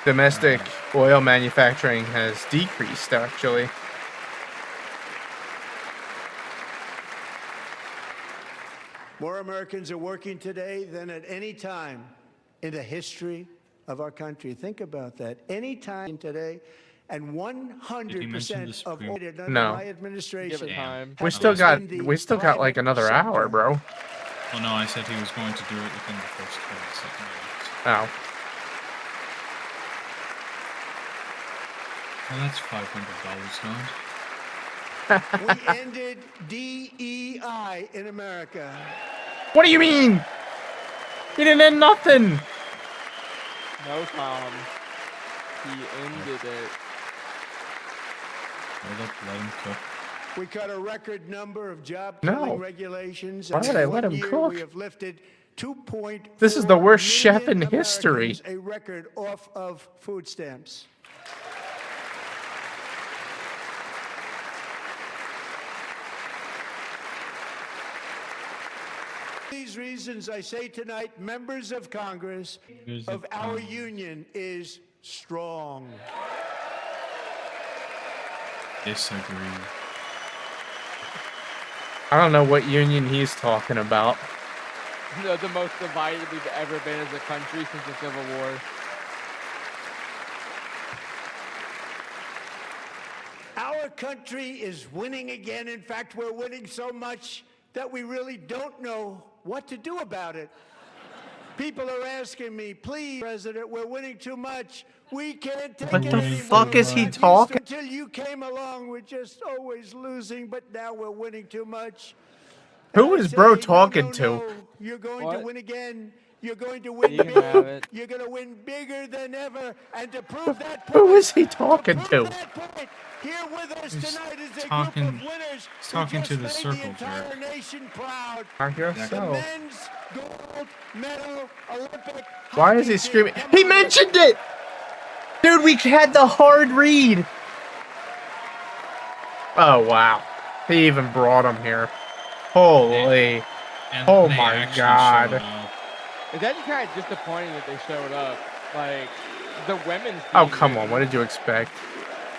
domestic oil manufacturing has decreased, actually. More Americans are working today than at any time in the history of our country. Think about that. Any time today, and 100% of all under my administration. We still got like another hour, bro. Well, no, I said he was going to do it within the first 27 minutes. Oh. Well, that's $500 gone. We ended DEI in America. What do you mean? He didn't end nothing. No, Tom. He ended it. Hold up, let him cook. We cut a record number of job-killing regulations. Why would I let him cook? We have lifted 2.4 This is the worst chef in history. A record off of food stamps. These reasons I say tonight, members of Congress, of our union is strong. Disagree. I don't know what union he's talking about. The most divided we've ever been as a country since the Civil War. Our country is winning again. In fact, we're winning so much that we really don't know what to do about it. People are asking me, please, President, we're winning too much. We can't take it anymore. What the fuck is he talking? Until you came along, we're just always losing, but now we're winning too much. Who is bro talking to? No, you're going to win again. You're going to win big. You're going to win bigger than ever. And to prove that point, Who is he talking to? Here with us tonight is a talking, group of winners talking to the made circle the entire jerk. nation proud. I guess The so. men's gold medal Olympic. Why is he screaming? He mentioned it! Dude, we had the hard read. Oh, wow. He even brought him here. Holy. And Oh they my actually God. showed up. It's actually kind of disappointing that they showed up. Like, the women's team. Oh, come on. What did you expect?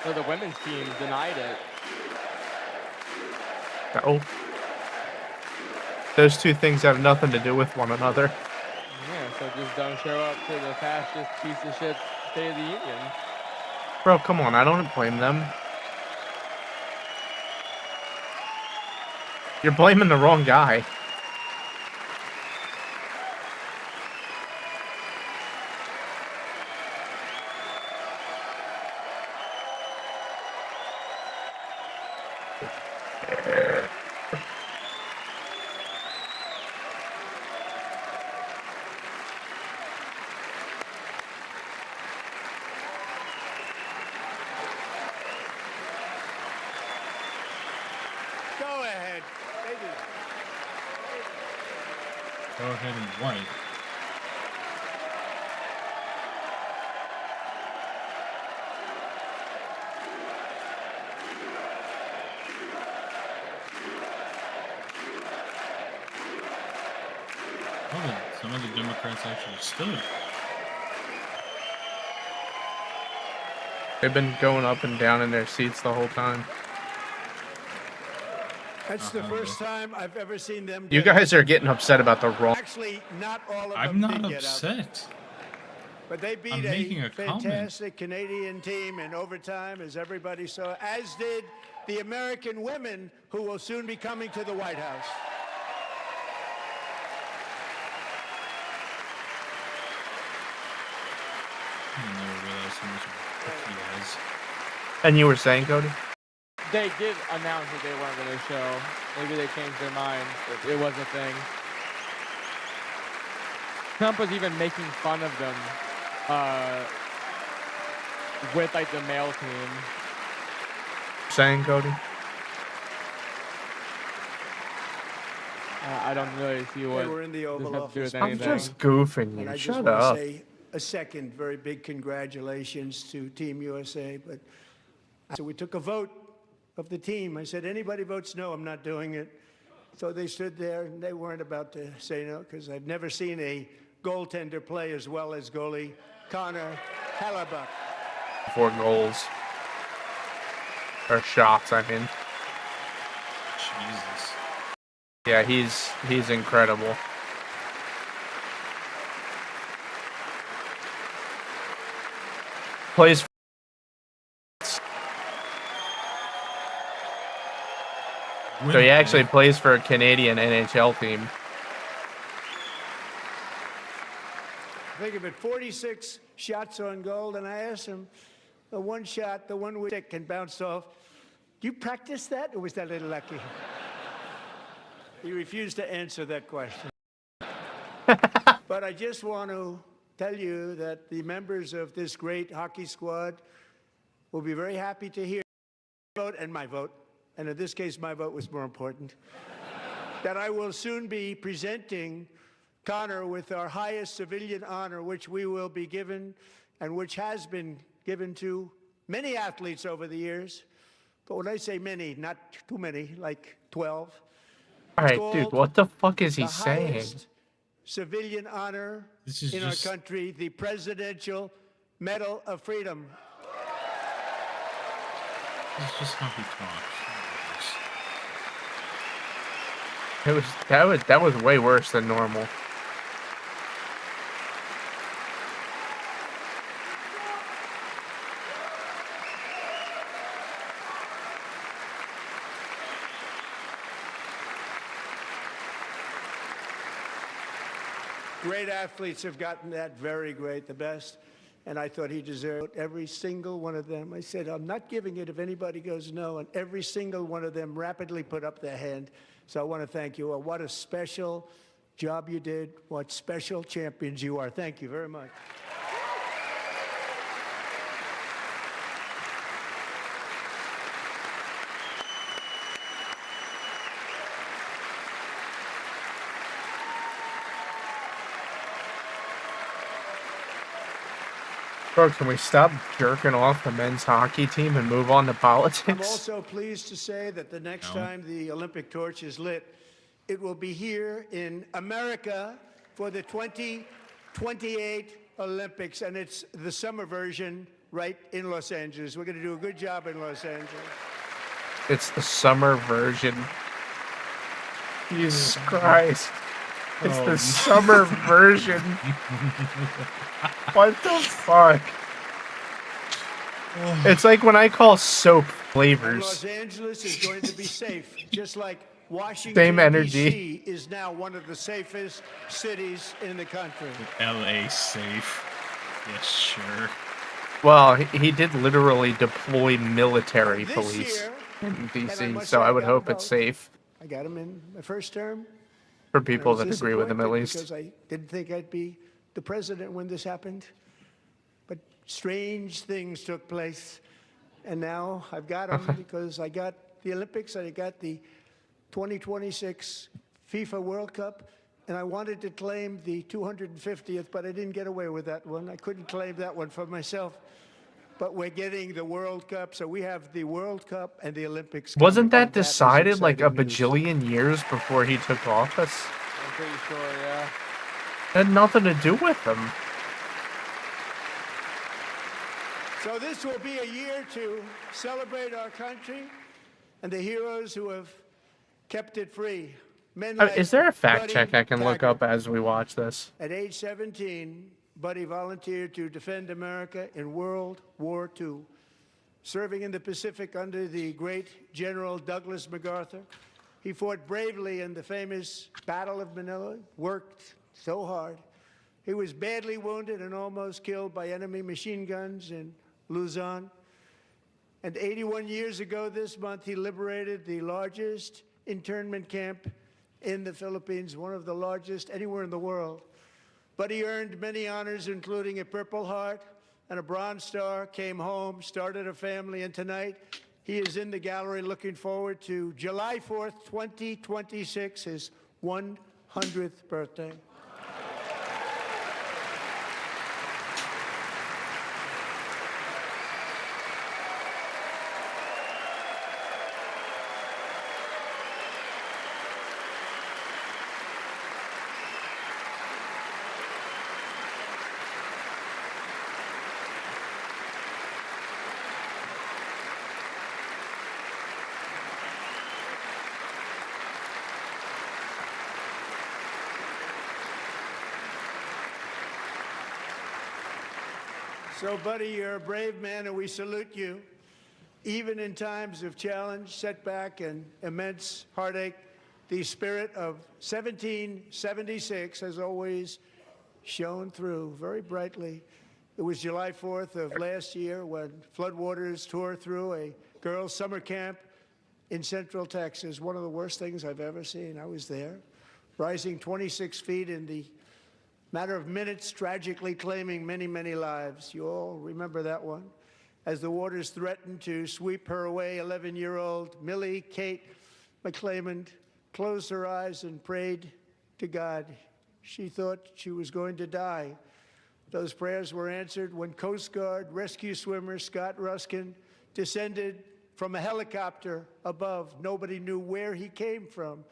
So the women's team denied it. Oh. Those two things have nothing to do with one another. Yeah, so just don't show up to the fascist piece of shit State of the Union. Bro, come on. I don't blame them. You're blaming the wrong guy. Go ahead. Go ahead and wipe. Oh, some of the Democrats actually stood. They've been going up and down in their seats the whole time. That's the first time I've ever seen them. You guys are getting upset about the wrong. Actually, not all of them. I'm not did get up. upset. But they beat I'm making a fantastic Canadian team in overtime, as everybody saw, as did the American women who will soon be coming to the White House. I never realized how much of a he has. And you were saying, Cody? They did announce that they weren't going to show. Maybe they changed their mind. It was a thing. Trump was even making fun of them with like the male team. Saying, Cody? I don't really see what They were in the Oval this has to do Office. with I'm anything. just goofing And you. I just Shut want up. to say a second very big congratulations to Team USA. But so we took a vote of the team. I said, anybody votes no, I'm not doing it. So they stood there and they weren't about to say no because I've never seen a goaltender play as well as goalie Connor Hellebuck. 4 goals. Or shots, I mean. Jesus. Yeah, he's incredible. Plays. So he actually plays for a Canadian NHL team. Think of it, 46 shots on goal, and I asked him, the one shot, the one with stick and bounced off, do you practice that, or was that a little lucky? He refused to answer that question. But I just want to tell you that the members of this great hockey squad will be very happy to hear my vote and my vote, and in this case, my vote was more important, that I will soon be presenting Connor with our highest civilian honor, which we will be given and which has been given to many athletes over the years. But when I say many, not too many, like 12. All right, dude, what the fuck is he saying? Highest civilian honor This is in just... our country, the Presidential Medal of Freedom. This is just how he talks. That was way worse than normal. Great athletes have gotten that, very great, the best. And I thought he deserved every single one of them. I said, I'm not giving it if anybody goes no. And every single one of them rapidly put up their hand. So I want to thank you. What a special job you did. What special champions you are. Thank you very much. Bro, can we stop jerking off the men's hockey team and move on to politics? I'm also pleased to say that the next time the Olympic torch is lit, it will be here in America for the 2028 Olympics, and it's the summer version right in Los Angeles. We're going to do a good job in Los Angeles. It's the summer version. Jesus Christ. It's the summer version. What the fuck? It's like when I call soap And flavors. Los Angeles is going to be safe, just like Washington, Same energy. D.C. is now one of the safest cities in the country. LA safe. Yes, sure. Well, he did literally deploy military This police year, in and I DC, must so say I would got a hope it's vote. safe I got him in my first term. for And I people was that agree with him at disappointed least. because I didn't think I'd be the president when this happened. But strange things took place. And now I've got him because I got the Olympics and I got the 2026 FIFA World Cup. And I wanted to claim the 250th, but I didn't get away with that one. I couldn't claim that one for myself. But we're getting the World Cup, so we have the World Cup and the Olympics. Wasn't coming, that and is decided like a exciting news. bajillion years before he took office? I'm pretty sure, yeah. It had nothing to do with him. So this will be a year to celebrate our country and the heroes who have kept it free. Men like Is there a fact Buddy check I can look Taggart. up as we watch this? At age 17, Buddy volunteered to defend America in World War II, serving in the Pacific under the great General Douglas MacArthur. He fought bravely in the famous Battle of Manila, worked so hard. He was badly wounded and almost killed by enemy machine guns in Luzon. And 81 years ago this month, he liberated the largest internment camp in the Philippines, one of the largest anywhere in the world. But he earned many honors, including a Purple Heart and a Bronze Star, came home, started a family, and tonight he is in the gallery looking forward to July 4th, 2026, his 100th birthday. So, buddy, you're a brave man, and we salute you. Even in times of challenge, setback, and immense heartache, the spirit of 1776 has always shone through very brightly. It was July 4th of last year when floodwaters tore through a girls' summer camp in Central Texas. One of the worst things I've ever seen. I was there, rising 26 feet in the matter of minutes, tragically claiming many, many lives. You all remember that one. As the waters threatened to sweep her away, 11-year-old Millie Kate McClymont closed her eyes and prayed to God. She thought she was going to die. Those prayers were answered when Coast Guard rescue swimmer Scott Ruskin descended from a helicopter above. Nobody knew where he came from.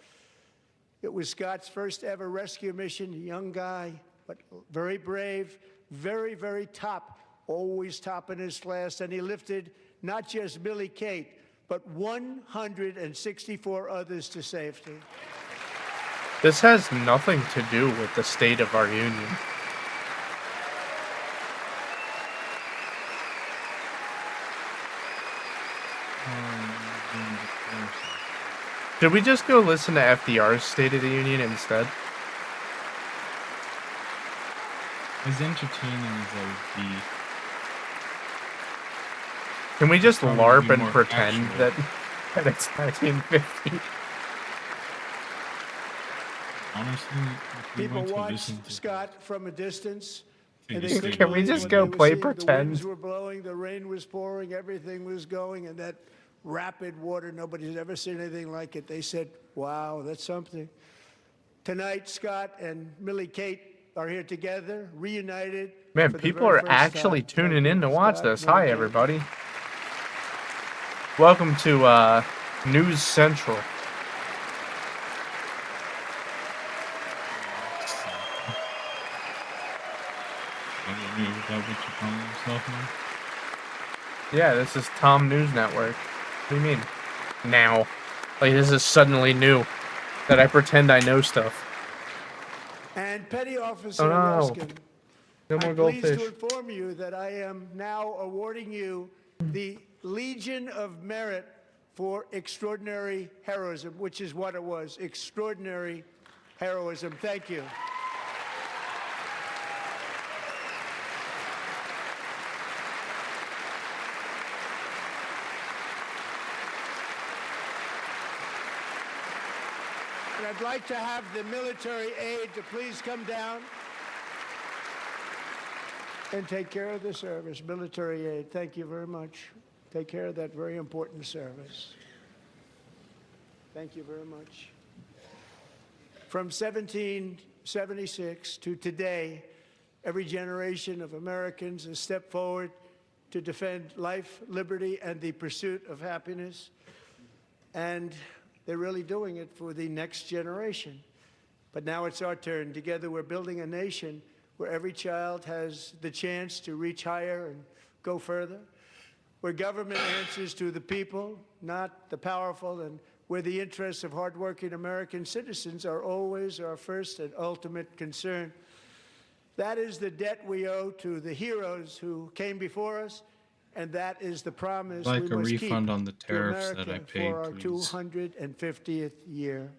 It was Scott's first ever rescue mission, a young guy, but very brave, very, very top, always top in his class. And he lifted not just Millie Kate, but 164 others to safety. This has nothing to do with the state of our union. Should we just go listen to FDR's State of the Union instead? As entertaining as that would be. Can we just Probably LARP be and more pretend factual. that it's 1950? Honestly, if we People went to watched listen to Scott from a distance. Take And a they state couldn't Can we believe just what go they were play seeing. pretend? The winds were blowing, the rain was pouring, everything was going, and that rapid water, nobody's ever seen anything like it. They said, wow, that's something. Tonight, Scott and Millie Kate are here together, reunited. Man, for the people very are first actually time. tuning Thank in to you, watch Scott, this. Millie Hi, Kate. everybody. Welcome to News Central. Is that what you call yourself now? Yeah, this is Tom News Network. What do you mean? Now. Like, this is suddenly new. That I pretend I know stuff. And Petty Officer Oh, no. Ruskin, No more I'm pleased goldfish. to inform you that I am now awarding you the Legion of Merit for extraordinary heroism, which is what it was, extraordinary heroism. Thank you. And I'd like to have the military aide to please come down and take care of the service. Military aid, thank you very much. Take care of that very important service. Thank you very much. From 1776 to today, every generation of Americans has stepped forward to defend life, liberty, and the pursuit of happiness. And they're really doing it for the next generation. But now it's our turn. Together, we're building a nation where every child has the chance to reach higher and go further, where government answers to the people, not the powerful, and where the interests of hardworking American citizens are always our first and ultimate concern. That is the debt we owe to the heroes who came before us, and that is the promise Like we a must refund keep on the to tariffs that I America paid, for our please. 250th year.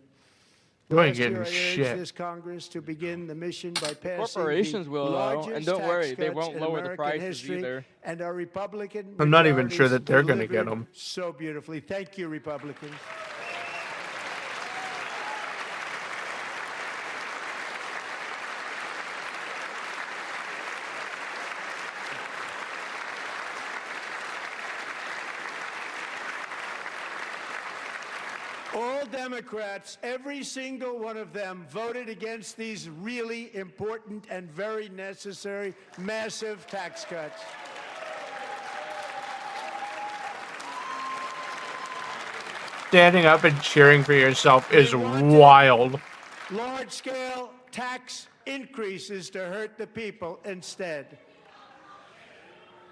You ain't Last year, getting I urged shit. this Congress to begin the mission by passing Corporations the will, though, largest and don't tax worry, they cuts won't in lower the American prices history, either. and our Republican I'm not even sure majorities that they're gonna get delivered 'em. so beautifully. Thank you, Republicans. All Democrats, every single one of them, voted against these really important and very necessary massive tax cuts. Standing up and cheering for yourself is They wanted- wild. Large-scale tax increases to hurt the people instead.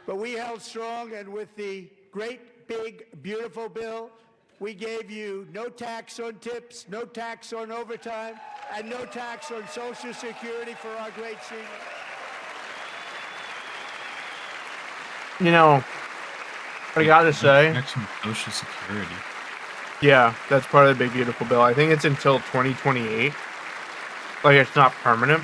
But we held strong, and with the great, big, beautiful bill, we gave you no tax on tips, no tax on overtime, and no tax on Social Security for our great seniors. You know, I gotta say, Protection of Social Security. yeah, that's part of the big beautiful bill. I think it's until 2028. Like it's not permanent.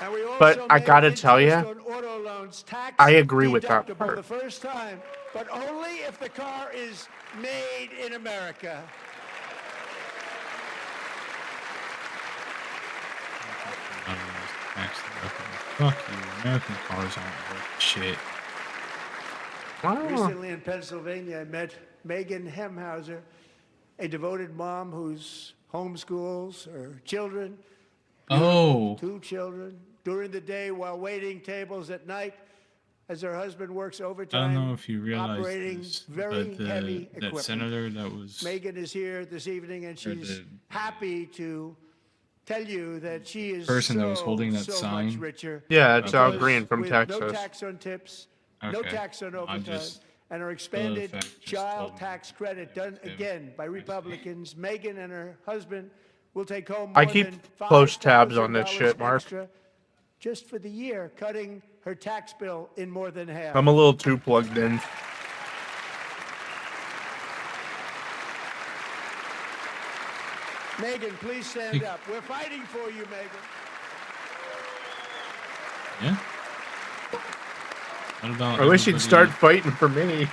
And we But also I made gotta tell interest ya, on auto loans tax I agree with that deductible part. the first time, but only if the car is made in America. Tax deductible. Fuck you. American cars aren't worth shit. Wow. Recently in Pennsylvania, I met Megan Hemhauser, a devoted mom who's homeschools her children, Oh. 2 children, during the day while waiting tables at night as her husband works I overtime. don't know if you realize operating this, very but heavy that equipment. senator that was Megan is here this evening, and she's happy to tell you that she is person that was holding that so sign. much richer. Yeah, it's Al because Green from with Texas. No tax on tips, no Okay. tax on I overtime, just- and her expanded fact just child told me tax credit done him. again by Republicans. Megan and her husband will take home I more keep than close tabs on this $5,000 shit, Mark. extra just for the year, cutting her tax bill in more than half. I'm a little too plugged in. Megan, please stand up. We're fighting for you, Megan. Yeah. What about I wish he'd everybody- start fighting for me.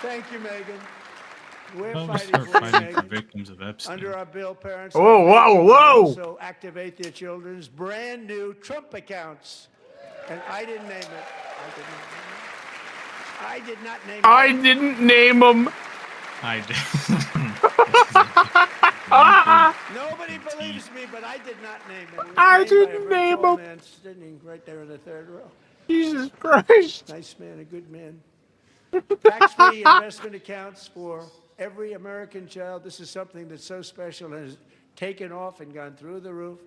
Thank you, Megan. We're How about we fighting start for you, fighting for Megan. victims of Epstein? Under our bill, parents Whoa, like whoa, Megan can whoa! also activate their children's brand new Trump accounts. And I didn't name it. I did not name I it. didn't name him. I did. Nobody believes me, but I did not name it. It was I named by a didn't very name tall him. man sitting right there in the third row. Jesus Christ. Nice man, a good man. Tax-free investment accounts for every American child. This is something that's so special and has taken off and gone through the roof.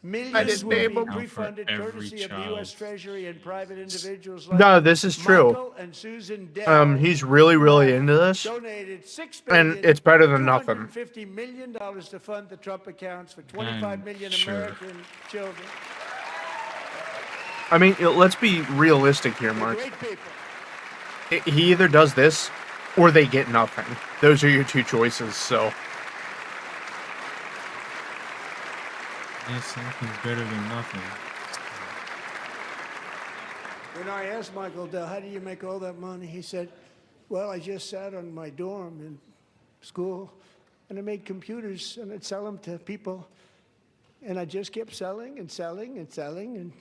Millions didn't will name be them. pre-funded For every courtesy of the U.S. child. Treasury and private individuals like No, this is true. Michael and Susan Dell. He's really, really into this. Donated $6 And billion, it's better than nothing. $250 million to fund the Trump accounts for 25 million sure. American children. I mean, let's be realistic here, They're Mark. great people. He either does this or they get nothing. Those are your two choices, so. Yes, something's better than nothing. When I asked Michael Dell, how do you make all that money? He said, well, I just sat on my dorm in school and I made computers and I'd sell them to people. And I just kept selling and selling and selling. And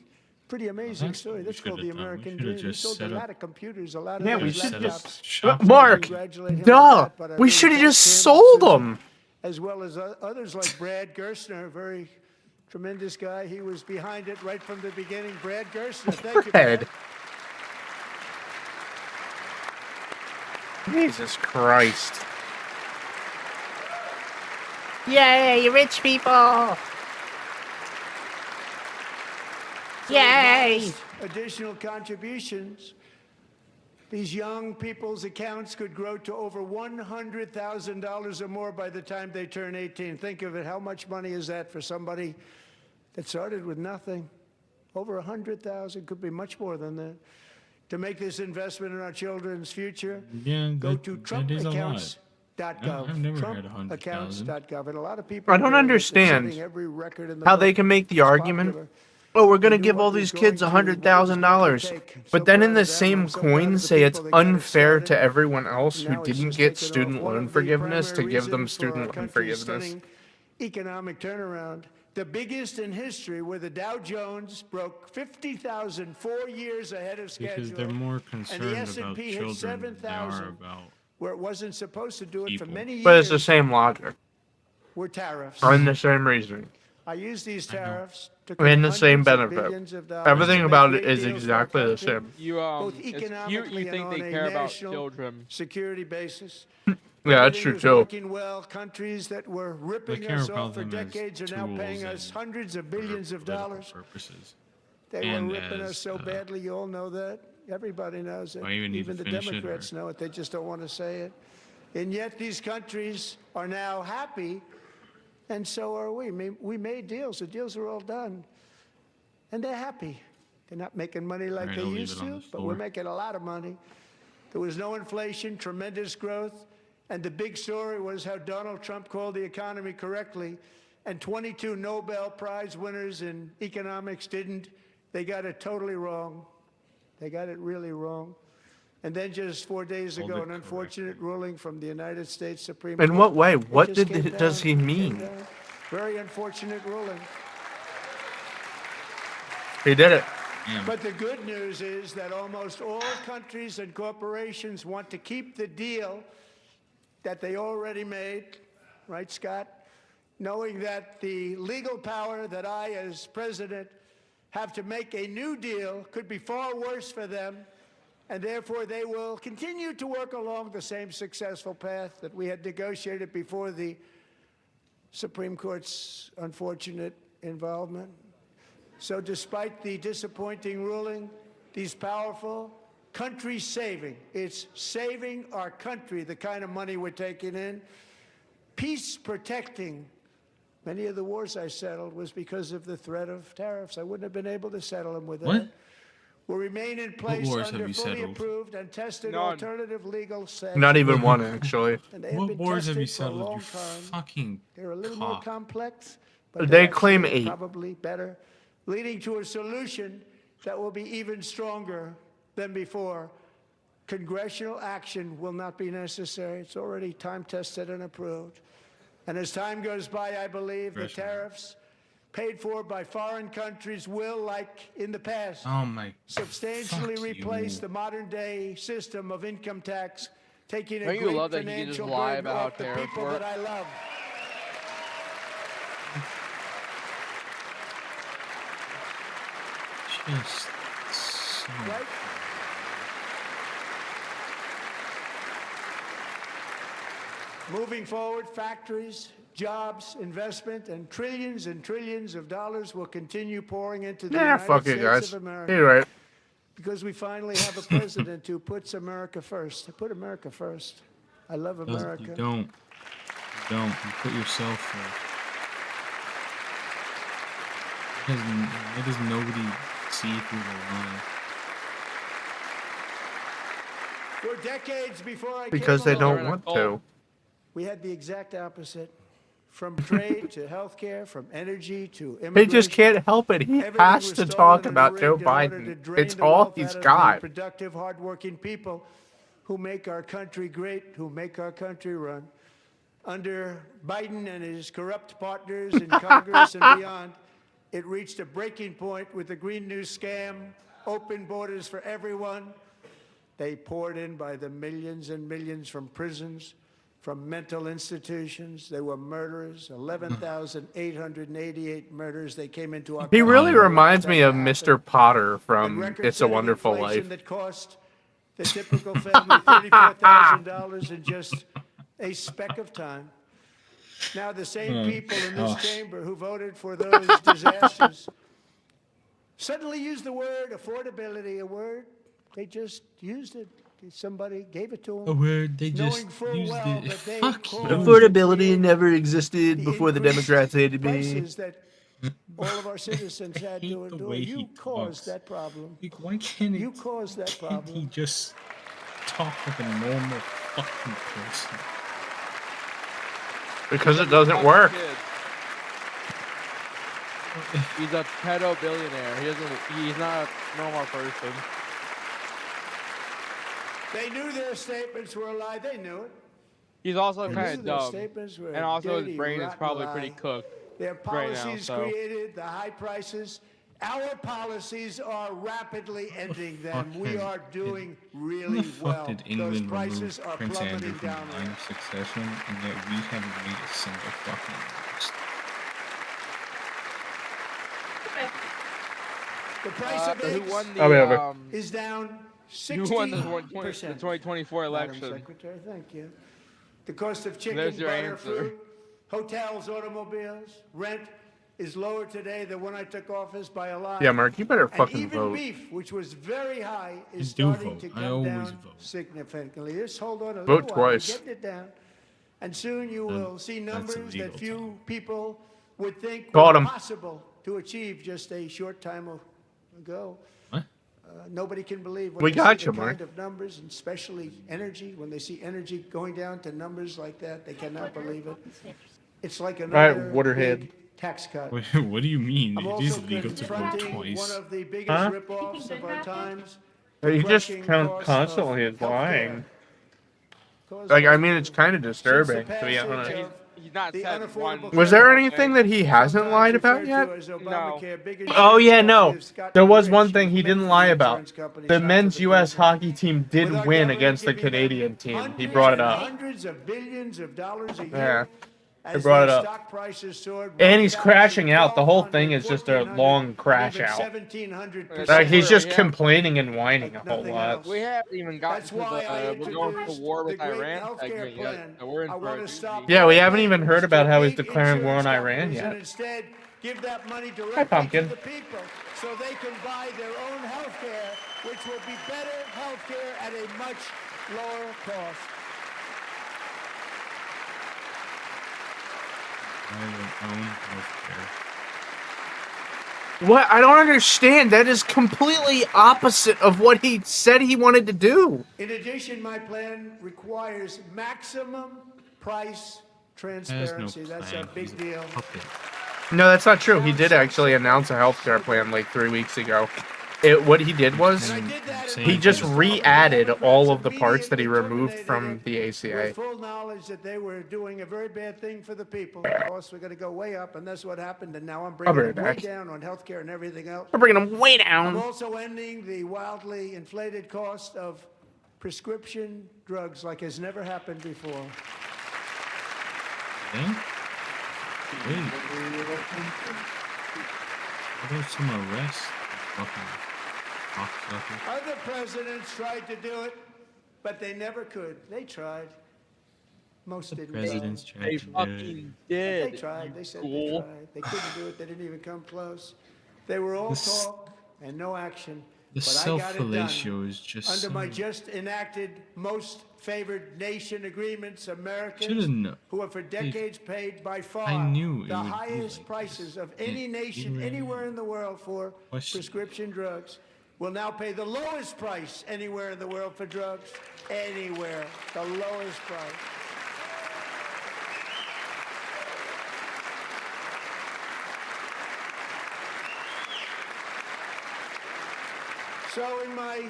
pretty amazing that's story. what we That's called the should've done. We American should've dream. We just sold a set lot up- of computers, a lot of Yeah, those we Set should up laptops. shop Mark, Congratulate him on duh. that, but I We really should have thank just him and sold Susan, them. as well as others like Brad Gerstner, a very tremendous guy. He was behind it right from the beginning. Brad Gerstner, thank you, Ed. Brad. Jesus Christ. Yay, rich people! So Yay! modest additional contributions. These young people's accounts could grow to over $100,000 or more by the time they turn 18. Think of it. How much money is that for somebody that started with nothing? Over 100,000, could be much more than that. To make this investment in our children's future, Yeah, go that- to that is a lot. TrumpAccounts.gov. I've never had 100,000. TrumpAccounts.gov. And a lot of people I don't are doing this. They're understand setting every record in the how they book. can make the It's argument, popular. oh, we're going to They knew give what all was these going kids to- what it was going $100,000, to take. but So then proud in the of them. same I'm so proud coin of the say it's people that got it unfair to started. everyone else who Now it's didn't just get taken off. student One loan of the forgiveness to primary give them reasons for our student loan country's forgiveness. stunning economic turnaround, the biggest in history, where the Dow Jones broke 50,000 4 years ahead of schedule. Because they're more concerned about S&P hit children than they are 7,000. about. Where it wasn't supposed to do it for People. many years. But it's the same logic Were tariffs. and the same reasoning. I use these tariffs to And the cut same hundreds of benefit. billions of dollars Everything to make about it great is deals for our exactly the country, same. You both it's cute economically you think and they on a care about national children. security basis. Yeah, that's Everything true was too. working well. Countries that were ripping care us about off for them as decades are now tools paying us and hundreds of for billions of political dollars. purposes. They and were ripping as, us so badly. You all know that. Everybody knows it. Do I even need to the finish it, Democrats or- know it. They just don't want to say it. And yet these countries are now happy, and so are we. We made deals. The deals are all done. And they're happy. They're not making money like Alright, they I'll leave used it on to, the but floor. we're making a lot of money. There was no inflation, tremendous growth, and the big story was how Donald Trump called the economy correctly, and 22 Nobel Prize winners in economics didn't. They got it totally wrong. They got it really wrong. And then just 4 days Hold ago, it an unfortunate ruling from the United States Supreme In Court. what way? It What just came does he down, mean? came down. Very unfortunate ruling. He did it. Damn. But the good news is that almost all countries and corporations want to keep the deal that they already made, right, Scott? Knowing that the legal power that I, as president, have to make a new deal could be far worse for them, and therefore they will continue to work along the same successful path that we had negotiated before the Supreme Court's unfortunate involvement. So despite the disappointing ruling, these powerful, country-saving, it's saving our country, the kind of money we're taking in, peace-protecting. Many of the wars I settled was because of the threat of tariffs. I wouldn't have been able to settle them with What? that. Will remain in place wars have under you fully settled? approved and tested None. alternative legal settings. Not even one, actually. And they have What been wars have you tested for a settled, long you time. fucking They're a little more cock? complex, but They they're claim actually 8. probably better, leading to a solution that will be even stronger than before. Congressional action will not be necessary. It's already time-tested and approved. And as time goes by, I believe the Congressional. tariffs paid for by foreign countries will, like in the past, Oh my. substantially fuck replace you. the modern-day system of income tax, taking a Don't you great love that he can just financial lie burden about how off the tariffs people work? that I love. Just so. Right? Moving forward, factories, jobs, investment, and trillions of dollars will continue pouring into the Nah, United fuck it, States guys. of America. You're right. Because we finally have a president who puts America first. I put America first. I love America. You don't. You don't. You put yourself first. Why does nobody see through the line? For decades before I Because came they along, don't want to. we had the exact opposite. From trade to healthcare, from energy to He immigration. just can't help it. He Everything has was to stolen talk and about Joe rigged in order to Biden. drain It's the all wealth he's out of the got. productive, hardworking people who make our country great, who make our country run. Under Biden and his corrupt partners in Congress and beyond, it reached a breaking point with the Green New scam, open borders for everyone. They poured in by the millions and millions from prisons, from mental institutions. They were murderers, 11,888 murders. They came into our He really country. reminds me of That Mr. happened. Potter And from It's a record-setting Wonderful inflation Life. that cost the typical family $34,000 in just a speck of time. Now the same people in this gosh. chamber who voted for those disasters suddenly used the word affordability, a word they just used it. Somebody gave it to A them. word they just Knowing full used well it. that they Fuck caused you. Affordability never existed the before the increased Democrats hated me. prices that all of our citizens had hate to the endure. way You he caused talks. that problem. Like, why can't You caused that can't he problem. just talk like a normal fucking person? Because it doesn't work. Kid. He's a pedo billionaire. He's not a normal person. They knew their statements were a lie. They knew it. He's also They kind knew of their dumb. statements were And also dirty, his brain is rotten probably lie. pretty cooked. Their right now, policies so. created the high prices. Our policies are rapidly ending them. We fuck are did- doing When really the fuck well. did Those England prices remove are Prince Andrew plummeting from the downward. line of succession, and yet we haven't made a single fucking move? The price of Who eggs won I'll be over. the is down who won the 60%. 2024 Madam election? Secretary, thank you. The cost of chicken, There's your butter, answer. fruit, hotels, automobiles, rent is lower today than when I took office by a lot. Yeah, Mark, you better And fucking even vote. beef, which was very high, is I do starting vote. to I come always down vote. significantly. Just hold on a Vote little while. We're twice. getting it down. And soon you will see that's numbers illegal, that few people would think Caught were him. possible to achieve just a short time ago. What? Nobody can believe when We they got see you, the Mark. kind of numbers, and especially energy. When they see energy going down to numbers like that, they cannot believe it. It's like right, another Waterhead. big tax cut. What do you mean? I'm It is also legal to vote confronting one twice. of the biggest Huh? ripoffs of our times. He the just crushing cost of constantly is healthcare lying. caused Like, by I mean, it's kind of Since the disturbing, to be passage honest. of He's not the said one. Unaffordable Was Care there Act, anything that he hasn't sometimes lied about referred yet? to as Obamacare, big Oh insurance yeah, no. companies got There was rich one thing he meant didn't for lie the about. insurance companies, The not for men's the U.S. people. hockey team did With our win government against the giving them Canadian team. He hundreds brought it and up. Hundreds of billions of dollars a Yeah. year. He As brought their it up. stock prices soared And he's 1,000, crashing out. The whole 1,200, thing is just a 1,400, long crash and even out. 1,700%. Like, he's just Yeah. complaining and whining a whole Nothing lot. else. We haven't even gotten That's to why I the we're going to introduced war the with great Iran healthcare segment plan. yet. So we're in I for a want to doozy. stop. Yeah, we haven't all even heard about payments how to he's big declaring war on insurance Iran companies yet. And instead, give that money Hi, directly to Pumpkin. the people so they can buy their own health care, which will be better health care at a much lower cost. Our own healthcare. What? I don't understand. That is completely opposite of what he said he wanted to do. In addition, my plan requires maximum price transparency. That's a big deal. No, that's not true. He did actually announce a healthcare plan like 3 weeks ago. What he did was And I did that in he my just first re-added Democrats all of the parts that he immediately removed terminated from the it ACA. With full knowledge that they were doing a very bad thing for the people. The costs were going to go way up, and that's what happened. And now I'm I'll bringing bring them it way back. down on health care and everything else. We're bringing him way I'm down. also ending the wildly inflated cost of prescription drugs like has never happened before. Yeah? Wait. What about some arrests? Fucking cocksucker. Other presidents tried to do it, but they never could. They tried. Most didn't. Presidents try. tried They to do it. fucking They did. tried. They said Fool. they tried. They couldn't do it. They didn't even come close. They were all This- talk and no action. The But I got it done self-fellatio is just under my so- just enacted most favored nation agreements. Should've Americans kno- who have for decades paid by far I knew it the would be highest like prices this. of any It- nation it- anywhere in the world for Question. prescription drugs will now pay the lowest price anywhere in the world for drugs. Anywhere. The lowest price. So in my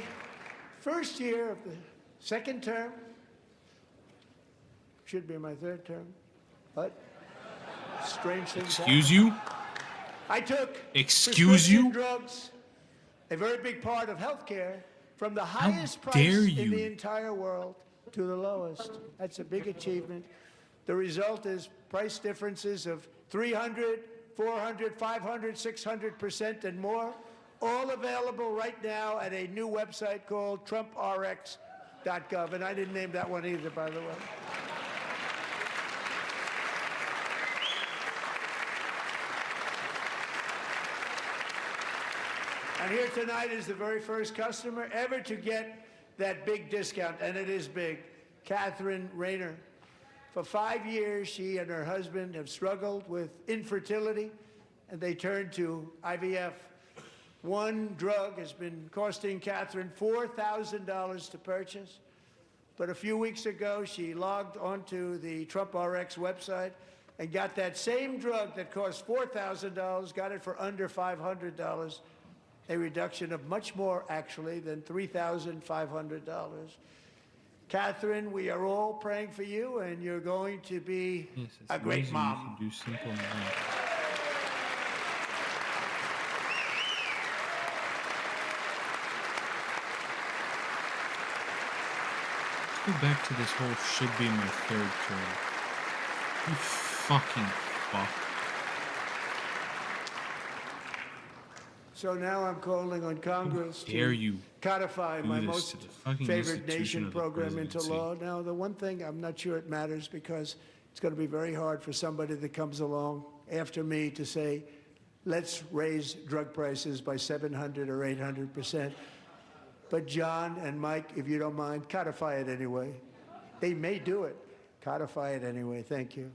first year of the second term, should be my third term, but strange things happen. Excuse you? I took Excuse prescription you? drugs, a very big part of healthcare, from the highest price dare in you. the entire world to the lowest. That's a big achievement. The result is price differences of 300, 400, 500, 600% and more, all available right now at a new website called TrumpRx.gov. And I didn't name that one either, by the way. And here tonight is the very first customer ever to get that big discount, and it is big. Catherine Rayner. For 5 years, she and her husband have struggled with infertility, and they turned to IVF. One drug has been costing Catherine $4,000 to purchase. But a few weeks ago, she logged onto the Trump RX website and got that same drug that cost $4,000, got it for under $500, a reduction of much more, actually, than $3,500. Catherine, we are all praying for you, and you're going to be Yes, it's a great amazing mom. You can do simple math. Let's go back to this whole should be my third term. You fucking fuck. So now I'm calling on Congress Dare to you codify do my this most to the fucking favored institution nation of the program into presidency. law. Now, the one thing I'm not sure it matters because it's going to be very hard for somebody that comes along after me to say, let's raise drug prices by 700 or 800%. But John and Mike, if you don't mind, codify it anyway. They may do it. Codify it anyway. Thank you.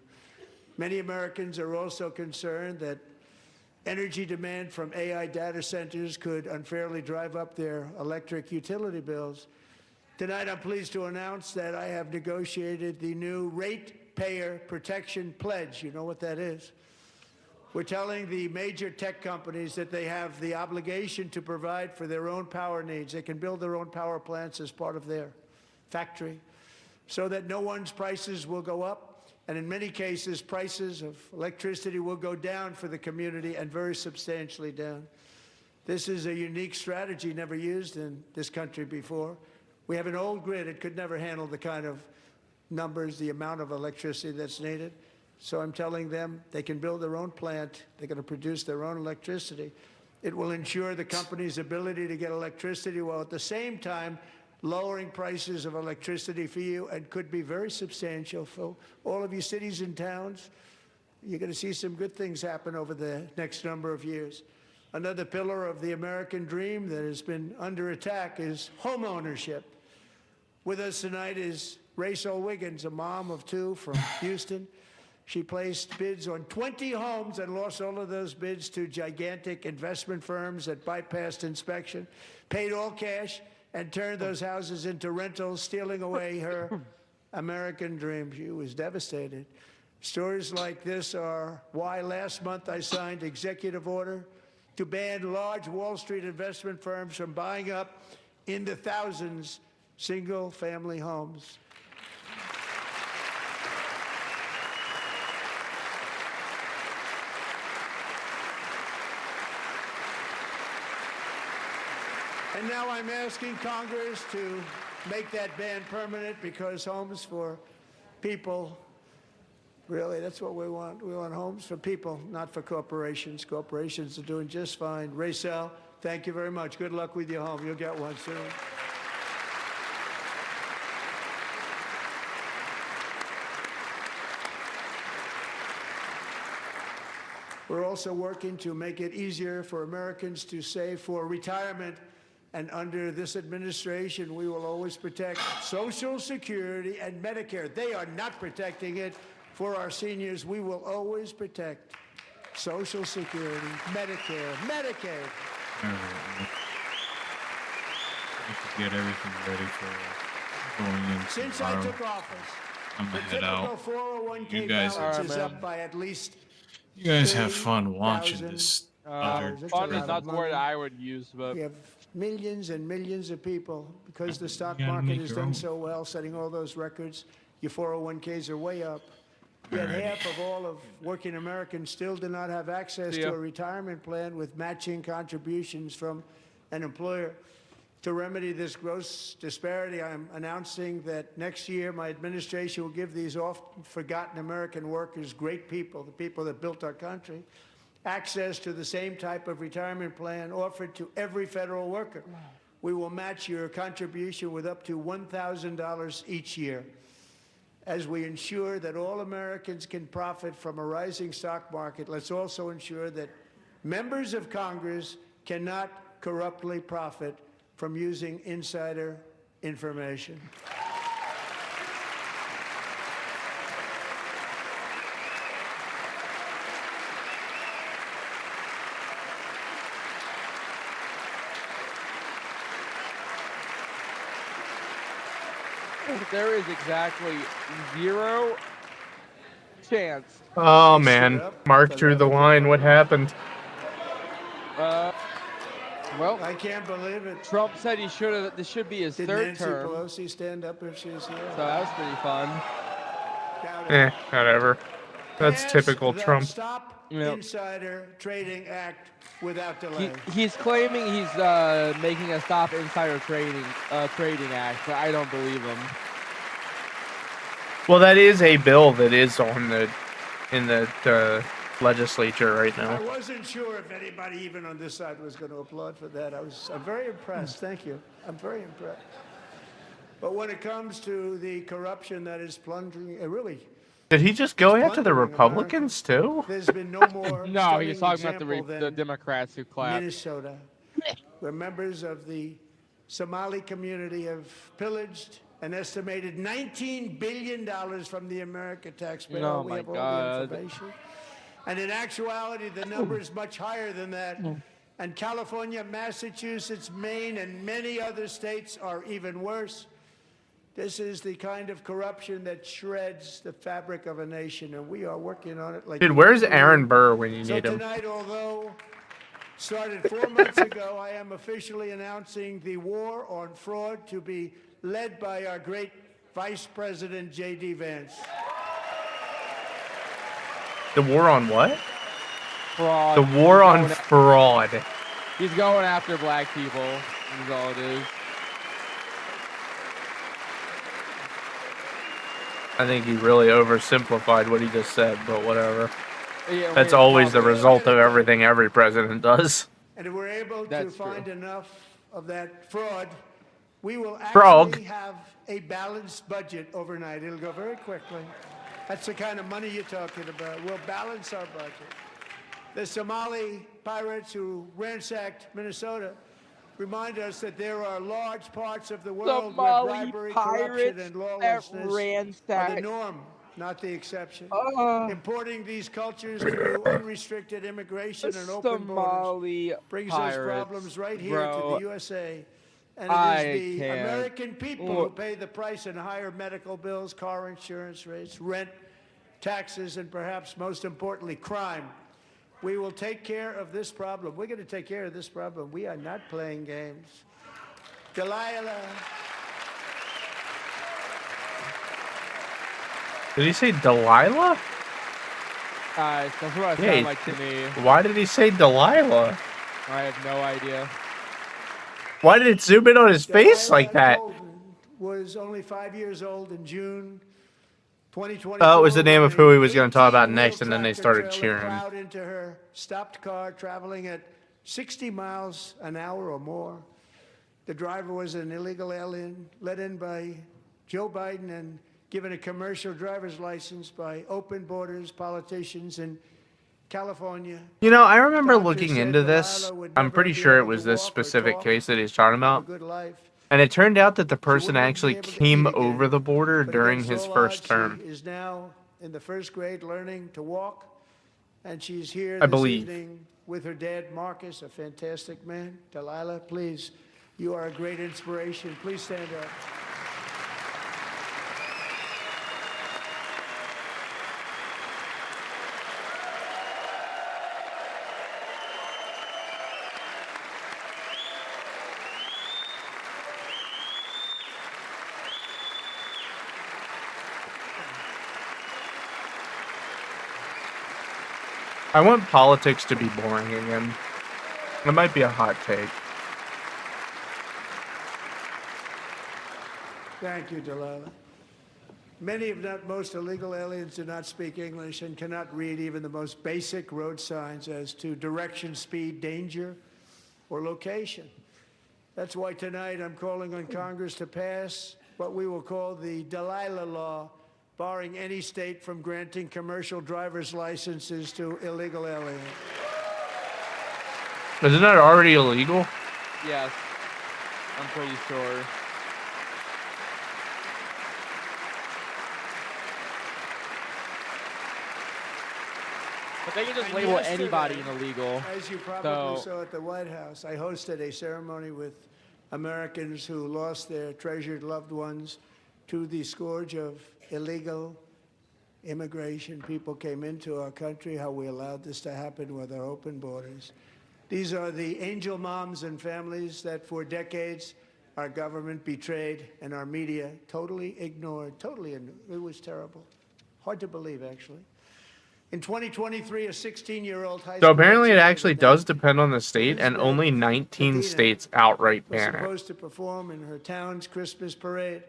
Many Americans are also concerned that energy demand from AI data centers could unfairly drive up their electric utility bills. Tonight, I'm pleased to announce that I have negotiated the new Ratepayer Protection Pledge. You know what that is? We're telling the major tech companies that they have the obligation to provide for their own power needs. They can build their own power plants as part of their factory so that no one's prices will go up. And in many cases, prices of electricity will go down for the community, and very substantially down. This is a unique strategy never used in this country before. We have an old grid. It could never handle the kind of numbers, the amount of electricity that's needed. So I'm telling them they can build their own plant. They're going to produce their own electricity. It will ensure the company's ability to get electricity while at the same time lowering prices of electricity for you, and could be very substantial for all of you cities and towns. You're going to see some good things happen over the next number of years. Another pillar of the American dream that has been under attack is home ownership. With us tonight is Rachel Wiggins, a mom of 2 from Houston. She placed bids on 20 homes and lost all of those bids to gigantic investment firms that bypassed inspection, paid all cash, and turned those houses into rentals, stealing away her American dream. She was devastated. Stories like this are why last month I signed executive order to ban large Wall Street investment firms from buying up in the thousands single-family homes. And now I'm asking Congress to make that ban permanent, because homes for people, really, that's what we want. We want homes for people, not for corporations. Corporations are doing just fine. Rachel, thank you very much. Good luck with your home. You'll get one soon. We're also working to make it easier for Americans to save for retirement. And under this administration, we will always protect Social Security and Medicare. They are not protecting it for our seniors. We will always protect Social Security, Medicare, Medicaid. We could get everything ready for going in Since tomorrow. I took office, I'm the gonna head typical out. 401k You guys- balance Alright, is man. up by at least You guys have fun watching 30,000. this other That's Fun a is lot not of the word money. I would use, but We have millions and millions of people, because the stock You gotta market make has your done own. so well, setting all those records. Your 401ks are way up. Yet Alrighty. half of all of working Americans still do not have access See to ya. a retirement plan with matching contributions from an employer. To remedy this gross disparity, I'm announcing that next year my administration will give these often forgotten American workers, great people, the people that built our country, access to the same type of retirement plan offered to every federal worker. We will match your contribution with up to $1,000 each year. As we ensure that all Americans can profit from a rising stock market, let's also ensure that members of Congress cannot corruptly profit from using insider information. there is exactly 0 chance. Oh They stood man, up Mark for drew that the one. line. What happened? Well, I can't believe it. Trump said he should have. This should be his Did 3rd Nancy term. Pelosi stand up if she was here? So that was pretty fun. Doubt it. Whatever. That's Pass typical the Trump. Stop Yep. Insider Trading Act without delay. He's claiming he's making a stop insider trading act, but I don't believe him. Well, that is a bill that is on in the legislature right I now. wasn't sure if anybody even on this side was going to applaud for that. I'm very impressed. Thank you. I'm very impressed. But when it comes to the corruption that is plunging, really, Did he just go after the plundering Republicans too? there's been no more No, he was stunning talking about example the than Democrats who clapped. Minnesota, where members of the Somali community have pillaged an estimated $19 billion from the American taxpayer. Oh We my have all God. the information. And in actuality, the number is much higher than that. And California, Massachusetts, Maine, and many other states are even worse. This is the kind of corruption that shreds the fabric of a nation, and we are working on it. Like Dude, where's Aaron Burr when you So need him? tonight, although started 4 months ago, I am officially announcing the war on fraud to be led by our great Vice President J.D. Vance. The war on what? Fraud. The war He's on going fraud. He's going after black people. Is all it is. I think he really oversimplified what he just said, but whatever. Yeah, That's we're always the talking- result of everything every president does. And if we're able to That's true. find enough of that fraud, we will Frog. actually have a balanced budget overnight. It'll go very quickly. That's the kind of money you're talking about. We'll balance our budget. The Somali pirates who ransacked Minnesota remind us that there are large parts of the world where Somali bribery, corruption, pirates and that lawlessness are ransacked. the norm, not the exception. Uh, Importing these cultures through unrestricted immigration and open borders Somali brings us pirates, problems right here bro. to the USA. And it I is the can't. American people who pay the price in higher medical bills, car insurance rates, rent, taxes, and perhaps most importantly, crime. We will take care of this problem. We're going to take care of this problem. We are not playing games. Delilah. Did he say Delilah? That's what it Yeah, sounded he- like to me. Why did he say Delilah? I have no idea. Why did it zoom in on his face like that? Delilah Golden was only 5 years old in June 2024. Oh, it was the name of who he was gonna talk about 18-wheel next, and then they tractor started trailer cheering. plowed into her stopped car, traveling at 60 miles an hour or more. The driver was an illegal alien, let in by Joe Biden and given a commercial driver's license by open borders politicians in California. You know, I remember Doctors looking said into this. Delilah would I'm never pretty be sure it able was to this walk or specific talk, case that he's talking have a about. good life. And it turned out that the person wouldn't actually be able to came eat again. over the border But during against his all first odds, term. She is now in the first grade learning to walk, and she's here I this believe. evening with her dad, Marcus, a fantastic man. Delilah, please, you are a great inspiration. Please stand up. I want politics to be boring again. It might be a hot take. Thank you, Delilah. Many, if not most, illegal aliens do not speak English and cannot read even the most basic road signs as to direction, speed, danger, or location. That's why tonight I'm calling on Congress to pass what we will call the Delilah Law, barring any state from granting commercial driver's licenses to illegal aliens. Isn't that already illegal? Yes. I'm pretty sure. But they can just And label yesterday, anybody an illegal. As you probably So- saw at the White House, I hosted a ceremony with Americans who lost their treasured loved ones to the scourge of illegal immigration. People came into our country, how we allowed this to happen with our open borders. These are the angel moms and families that for decades our government betrayed and our media totally ignored. It was terrible. Hard to believe, actually. In 2023, a 16-year-old high So school apparently it educator actually named does depend on the state, and only 19 Medina states outright was ban it. supposed to perform in her town's Christmas parade,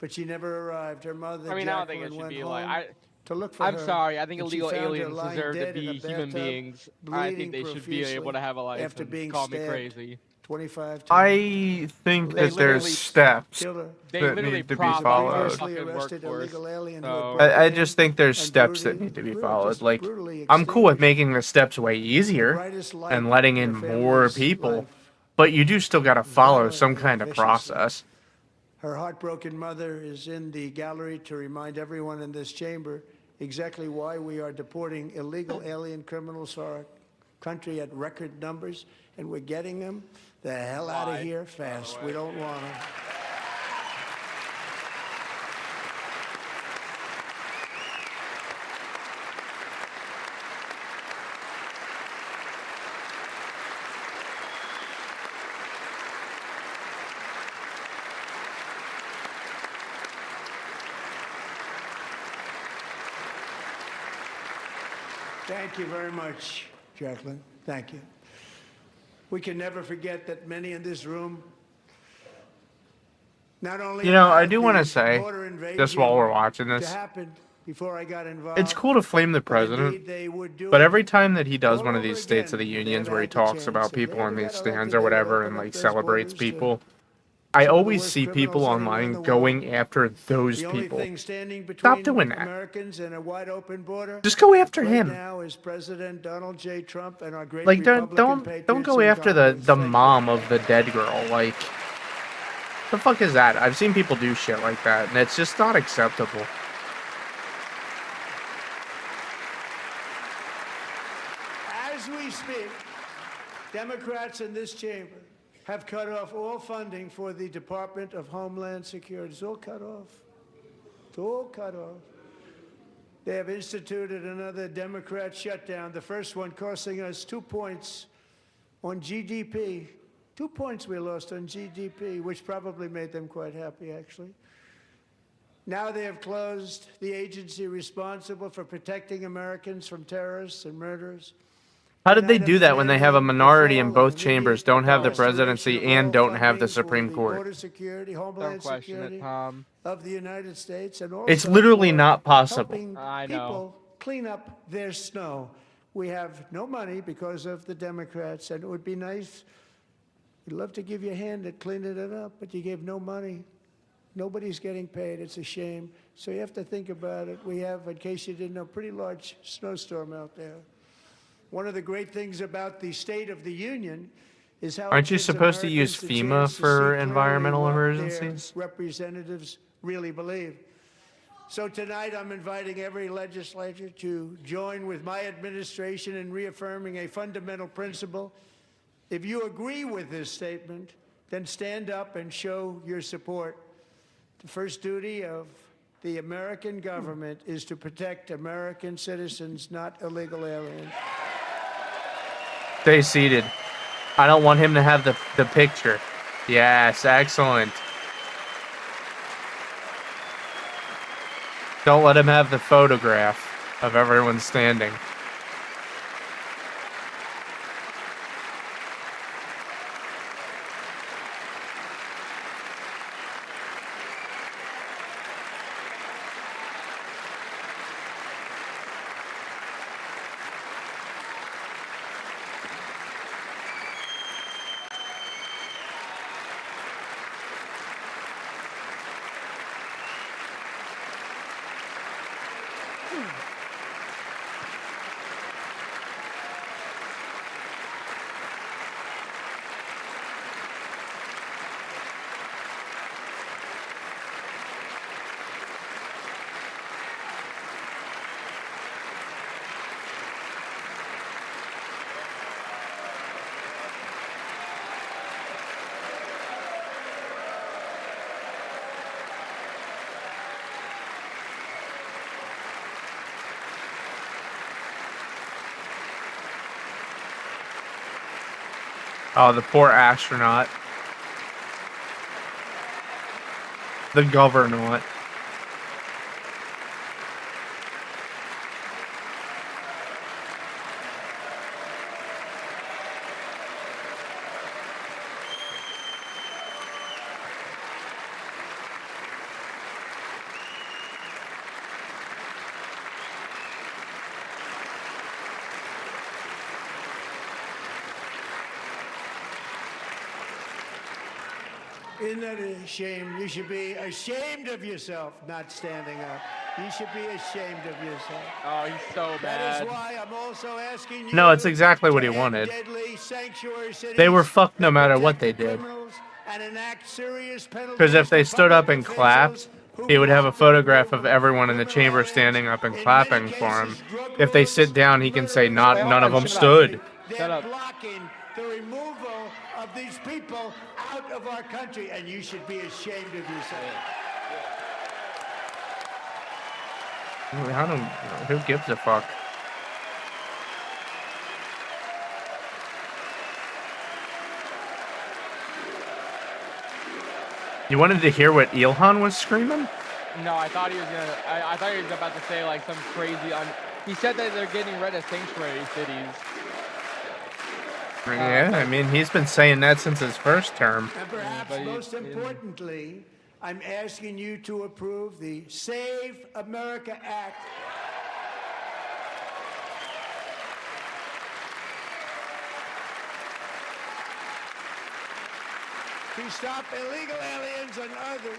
but she never arrived. Her mother, I mean, I don't think it Jacqueline, should went be home like. to look for I'm her, sorry. I think and she illegal found her aliens lying deserve to dead in be a human bathtub, beings. I think they bleeding should be able to have a life. after being Call me stabbed crazy. 25 times. I think They that there's literally steps Killed her. They that literally need to be propped up followed. our Falsely fucking arrested workforce. illegal alien who So- had I broken just in think there's and steps that brutally- need to be brutally- followed. just Like, brutally I'm cool with extinguished. making the steps way easier Brightest light and letting in in her more family's people, life. but you do still got to follow Violent some and kind of viciously. process. Her heartbroken mother is in the gallery to remind everyone in this chamber exactly why we are deporting illegal alien criminals to our country at record numbers, and we're getting them the hell out of here fast. We don't want them. Thank you very much, Jacqueline. Thank you. We can never forget that many in this room not only You know, I allowed do want to the say, border just while we're invasion watching to this, happen before I got involved, it's cool to flame the but president, indeed they would do but it every time that he does all one of over these States of the again if they Unions ever where he had the talks chance. about If they people ever in these got stands elected, or they would whatever open and up like those celebrates borders to people, I some of the always worst see people criminals anywhere in online the world. going after those The only people. thing standing Stop between doing that. Americans and a wide open border Just go after right him. now is President Donald J. Trump and our great Like Republican don't patriots go in after the Congress. Thank you. mom of the dead girl. Like, the fuck is that? I've seen people do shit like that, and it's just not acceptable. As we speak, Democrats in this chamber have cut off all funding for the Department of Homeland Security. It's all cut off. It's all cut off. They have instituted another Democrat shutdown, the first one costing us 2 points on GDP. 2 points we lost on GDP, which probably made them quite happy, actually. Now they have closed the agency responsible for protecting Americans from terrorists and murderers. How did they do that when they have a minority in both chambers, don't have the Restoration presidency, of and all don't have the funding for Supreme the Court? Border security, Homeland Don't question Security it, Tom. of the United States, and It's also literally for not possible. helping I know. people clean up their snow. We have no money because of the Democrats, and it would be nice. We'd love to give you a hand at cleaning it up, but you gave no money. Nobody's getting paid. It's a shame. So you have to think about it. We have, in case you didn't know, a pretty large snowstorm out there. One of the great things about the State of the Union is how it Aren't you gives supposed to use Americans a FEMA chance to see for clearly environmental what their emergencies? representatives really believe. So tonight I'm inviting every legislator to join with my administration in reaffirming a fundamental principle. If you agree with this statement, then stand up and show your support. The first duty of the American government is to protect American citizens, not illegal aliens. Stay seated. I don't want him to have the picture. Yes, excellent. Don't let him have the photograph of everyone standing. Oh, the poor astronaut. The governor. Isn't that a shame? You should be ashamed of yourself not standing up. You should be ashamed of yourself. Oh, he's so That bad. is why I'm also asking you. No, it's exactly what to he end wanted. deadly sanctuary cities They were fucked no and matter what protect they the did. criminals and enact serious penalties 'Cause if they for stood up public and clapped, officials he would have a photograph of everyone in the chamber standing up and clapping for him. If they sit down, he can say, none of them stood. Shut up. They're blocking the removal of these people out of our country, and you should be ashamed of yourself. Who gives a fuck? You wanted to hear what Ilhan was screaming? No, I thought he was gonna. I thought he was about to say like some crazy. He said that they're getting rid of sanctuary cities. Yeah, I mean, he's been saying that since his first term. And perhaps but he most didn't. importantly, I'm asking you to approve the Save America Act. To stop illegal aliens and others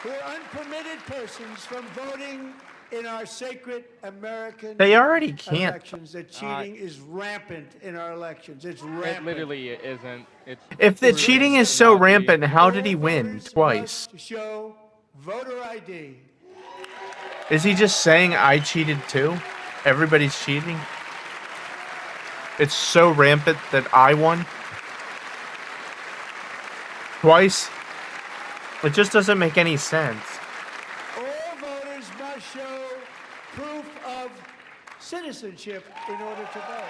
who are unpermitted persons from voting in our sacred American They already can't. elections. That cheating is rampant in our elections. It's It rampant. literally isn't. It's If the proven cheating is to so not be. rampant, how did he win Voters twice? must show voter ID. Is he just saying I cheated too? Everybody's cheating? It's so rampant that I won twice? It just doesn't make any sense. All voters must show proof of citizenship in order to vote.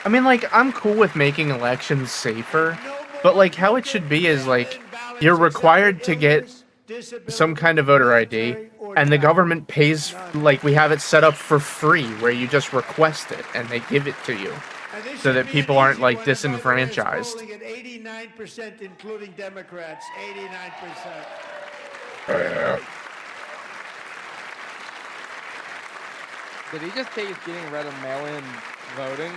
I mean, like, I'm cool with making elections safer, but, like, how it should be is, like, you're required to get some kind of voter ID, and the government pays, like, we have it set up for free, where you just request it, and they give it to you. So that people aren't, like, disenfranchised. Polling at 89%, including Democrats. 89%. Did he just say he's getting rid of mail-in voting?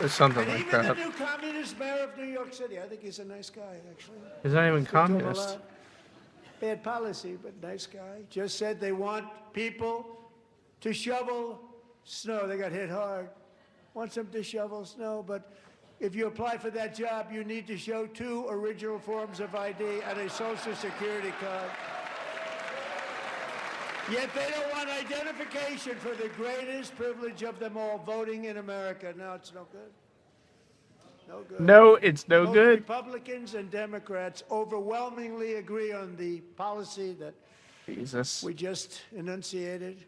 Or something And like even that. the new communist mayor of New York City, I think he's a nice guy, actually. He's not even Spoke to him a communist. lot. Bad policy, but nice guy. Just said they want people to shovel snow. They got hit hard. Wants them to shovel snow, but if you apply for that job, you need to show 2 original forms of ID and a Social Security card. Yet they don't want identification for the greatest privilege of them all, voting in America. No, it's no good. No good. No, it's no Both good. Republicans and Democrats overwhelmingly agree on the policy that Jesus. we just enunciated.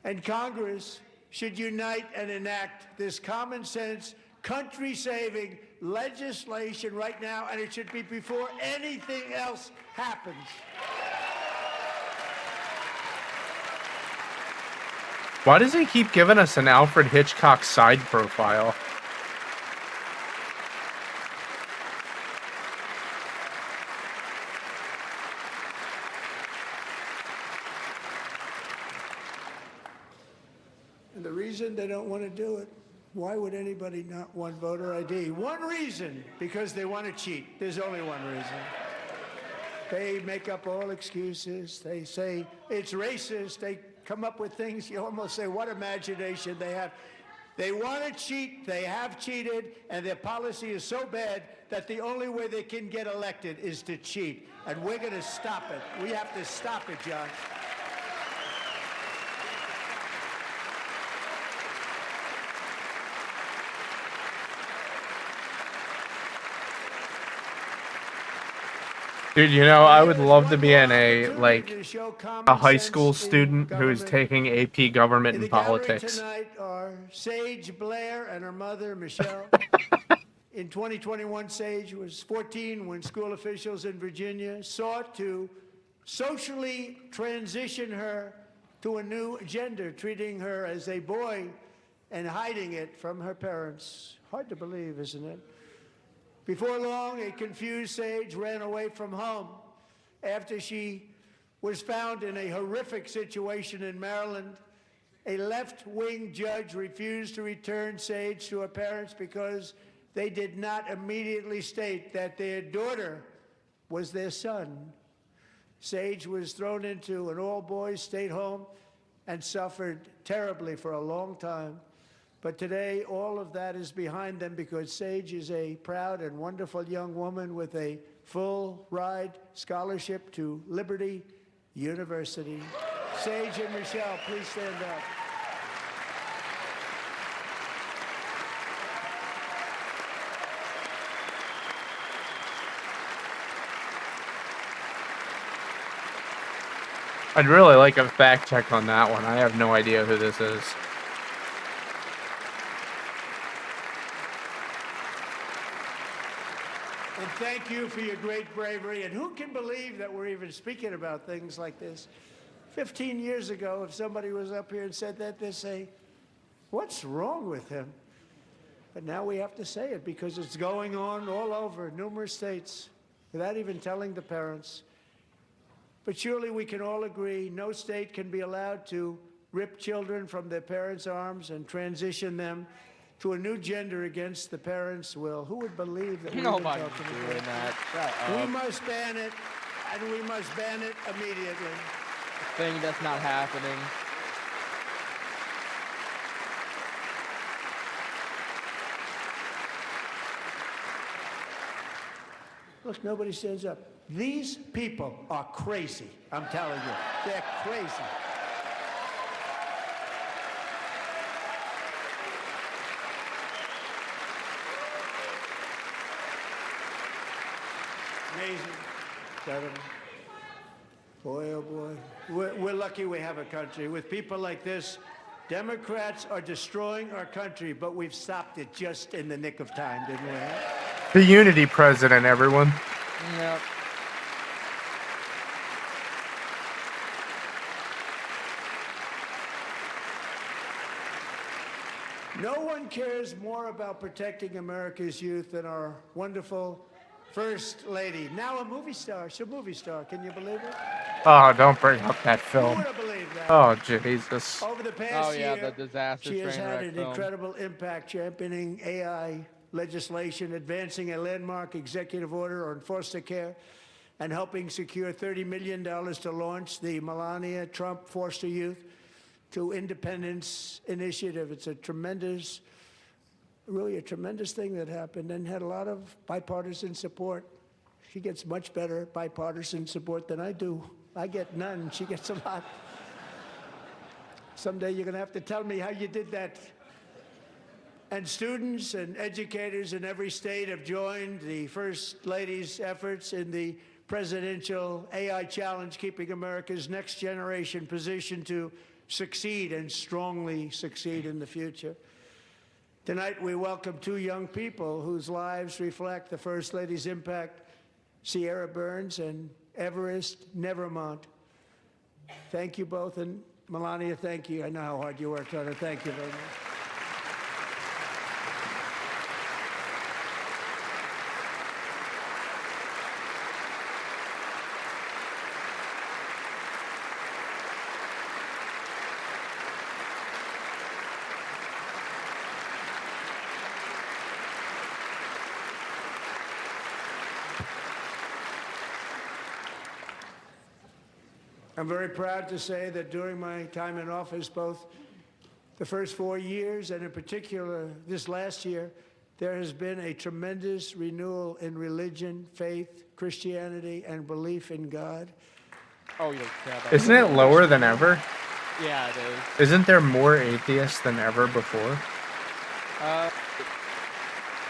And Congress should unite and enact this common sense, country-saving legislation right now, and it should be before anything else happens. Why does he keep giving us an Alfred Hitchcock side profile? And the reason they don't want to do it, why would anybody not want voter ID? One reason, because they want to cheat. There's only one reason. They make up all excuses. They say it's racist. They come up with things you almost say, what imagination they have. They want to cheat. They have cheated. And their policy is so bad that the only way they can get elected is to cheat. And we're going to stop it. We have to stop it, John. Dude, you know, I would love to be in a high school student who is taking AP government and politics. Tonight are Sage Blair and her mother, Michelle. In 2021, Sage was 14 when school officials in Virginia sought to socially transition her to a new gender, treating her as a boy and hiding it from her parents. Hard to believe, isn't it? Before long, a confused Sage ran away from home after she was found in a horrific situation in Maryland. A left-wing judge refused to return Sage to her parents because they did not immediately state that their daughter was their son. Sage was thrown into an all-boys state home and suffered terribly for a long time. But today, all of that is behind them because Sage is a proud and wonderful young woman with a full ride scholarship to Liberty University. Sage and Michelle, please stand up. I'd really like a fact check on that one. I have no idea who this is. And thank you for your great bravery. And who can believe that we're even speaking about things like this? 15 years ago, if somebody was up here and said that, they'd say, what's wrong with him? But now we have to say it because it's going on all over numerous states without even telling the parents. But surely we can all agree no state can be allowed to rip children from their parents' arms and transition them to a new gender against the parents' will. Who would believe that? Nobody's doing that. Shut We up. must ban it, and we must ban it immediately. Thing that's not happening. Look, nobody stands up. These people are crazy. I'm telling you, they're crazy. Amazing. Incredible. Boy, oh boy. We're lucky we have a country. With people like this, Democrats are destroying our country, but we've stopped it just in the nick of time, didn't we? The unity president, everyone. Yep. No one cares more about protecting America's youth than our wonderful First Lady. Now a movie star. She's a movie star. Can you believe it? Oh, don't bring up that Who film. would have believed that? Oh, Jesus. Over the past Oh yeah, year, the disaster she has train had wreck an film. incredible impact championing AI legislation, advancing a landmark executive order on foster care, and helping secure $30 million to launch the Melania Trump Foster Youth to Independence Initiative. It's a tremendous, really a tremendous thing that happened and had a lot of bipartisan support. She gets much better bipartisan support than I do. I get none. She gets a lot. Someday you're going to have to tell me how you did that. And students and educators in every state have joined the First Lady's efforts in the presidential AI challenge, keeping America's next generation positioned to succeed and strongly succeed in the future. Tonight, we welcome two young people whose lives reflect the First Lady's impact, Sierra Burns and Everest Nevermont. Thank you both, and Melania, thank you. I know how hard you worked on it. Thank you very much. I'm very proud to say that during my time in office, both the first 4 years and in particular this last year, there has been a tremendous renewal in religion, faith, Christianity, and belief in God. Oh yeah. Isn't it lower than ever? Yeah, it is. Isn't there more atheists than ever before?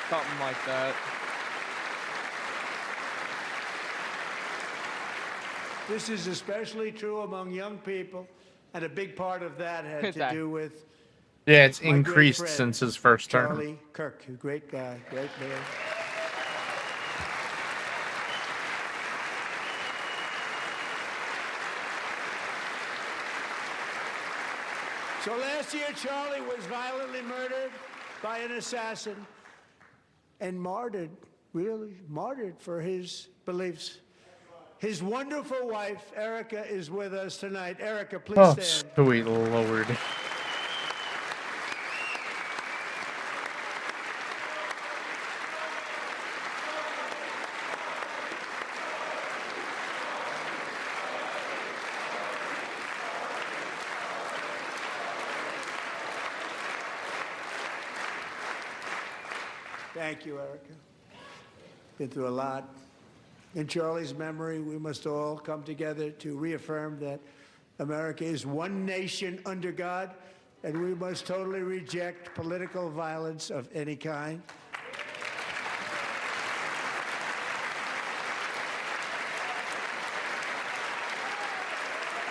Something like that. This is especially true among young people, and a big part of that had to do with Yeah, it's my great increased friend, since his first term. Charlie Kirk, a great guy, great man. So last year, Charlie was violently murdered by an assassin and martyred, really martyred for his beliefs. His wonderful wife, Erica, is with us tonight. Erica, please Oh, stand. sweet Lord. Thank you, Erica. Been through a lot. In Charlie's memory, we must all come together to reaffirm that America is one nation under God, and we must totally reject political violence of any kind.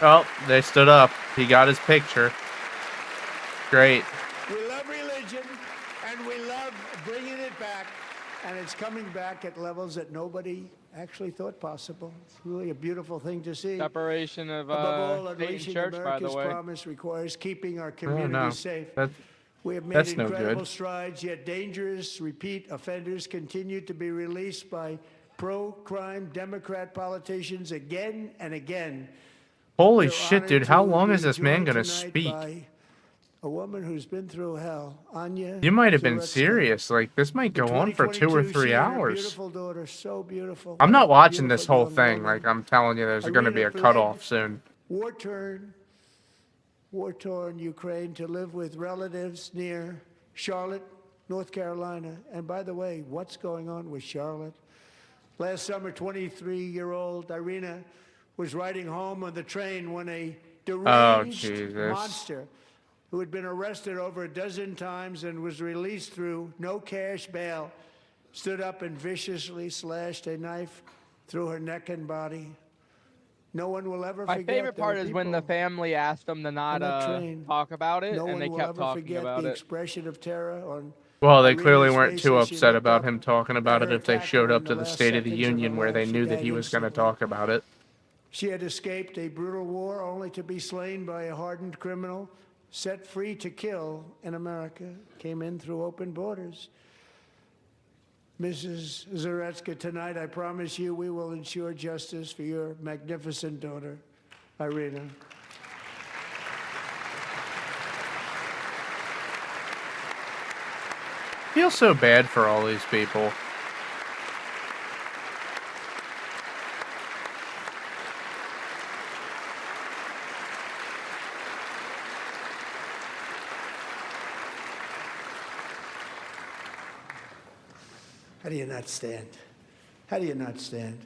Oh, they stood up. He got his picture. Great. We love religion, and we love bringing it back, and it's coming back at levels that nobody actually thought possible. It's really a beautiful thing to see. Separation of Above all, state and unleashing church, by the America's way. promise requires keeping our Oh, communities no. safe. We have made That's no incredible good. strides, yet dangerous repeat offenders continue to be released by pro-crime Democrat politicians again and again. Holy We're shit, honored dude. How to long be is this man joined gonna tonight speak? by a woman who's been through hell, Anya. You might have been Zaretsky. serious. Like, this might go on for 2 or 2022, 3 she and her hours. Beautiful daughter, so beautiful. I'm not watching this Beautiful whole young thing. woman. Like, I'm telling you, there's going to be a Irina cutoff fled soon. war-torn Ukraine to live with relatives near Charlotte, North Carolina. And by the way, what's going on with Charlotte? Last summer, 23-year-old Irina was riding home on the train when a deranged Jesus. monster who had been arrested over a dozen times and was released through no cash bail stood up and viciously slashed a knife through her neck and body. No one will ever My forget. favorite there were part is when the people family asked them to not on that train. talk about it, No and one they will kept ever talking forget about the it. expression of terror on Well, they Irina's clearly weren't face too as she upset looked about up him talking about at it her if they attacker showed up in to the the last State of the seconds of her Union where they life. She knew that died he was going to instantly. talk about it. She had escaped a brutal war only to be slain by a hardened criminal, set free to kill in America, came in through open borders. Mrs. Zaretsky, tonight I promise you we will ensure justice for your magnificent daughter, Irina. I feel so bad for all these people. How do you not stand? How do you not stand?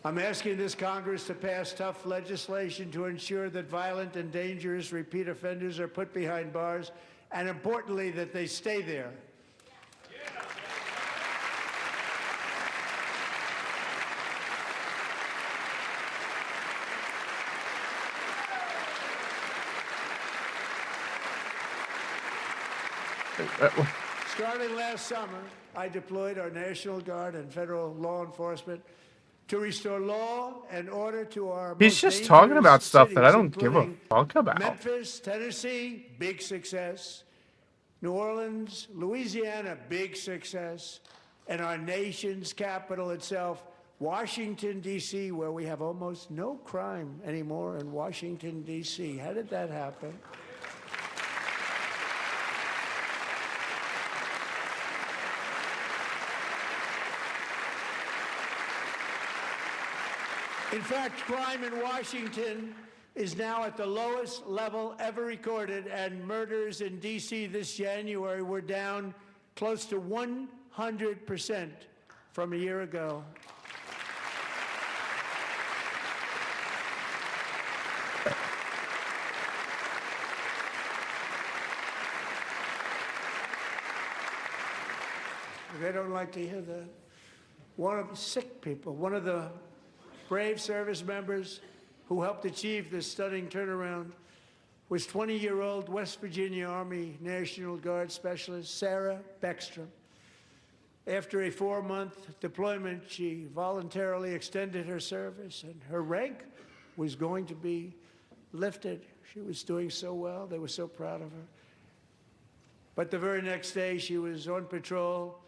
I'm asking this Congress to pass tough legislation to ensure that violent and dangerous repeat offenders are put behind bars, and importantly, that they stay there. Starting last summer, I deployed our National Guard and federal law enforcement to restore law and order to our He's most just talking dangerous about stuff that I cities, don't give a including fuck about. Memphis, Tennessee, big success. New Orleans, Louisiana, big success. And our nation's capital itself, Washington, D.C., where we have almost no crime anymore in Washington, D.C. How did that happen? In fact, crime in Washington is now at the lowest level ever recorded, and murders in D.C. this January were down close to 100% from a year ago. They don't like to hear that. One of the sick people, one of the brave service members who helped achieve this stunning turnaround was 20-year-old West Virginia Army National Guard Specialist Sarah Beckstrom. After a 4-month deployment, she voluntarily extended her service, and her rank was going to be lifted. She was doing so well. They were so proud of her. But the very next day, she was on patrol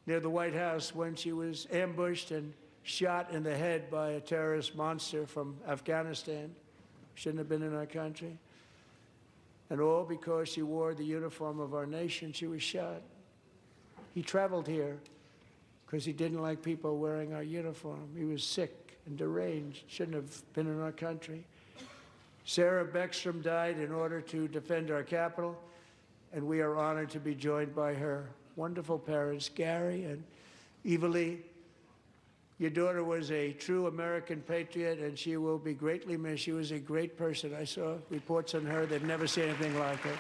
near the White House when she was ambushed and shot in the head by a terrorist monster from Afghanistan. Shouldn't have been in our country. And all because she wore the uniform of our nation, she was shot. He traveled here because he didn't like people wearing our uniform. He was sick and deranged, shouldn't have been in our country. Sarah Beckstrom died in order to defend our capital, and we are honored to be joined by her wonderful parents, Gary and Eva Lee. Your daughter was a true American patriot, and she will be greatly missed. She was a great person. I saw reports on her. They've never seen anything like her.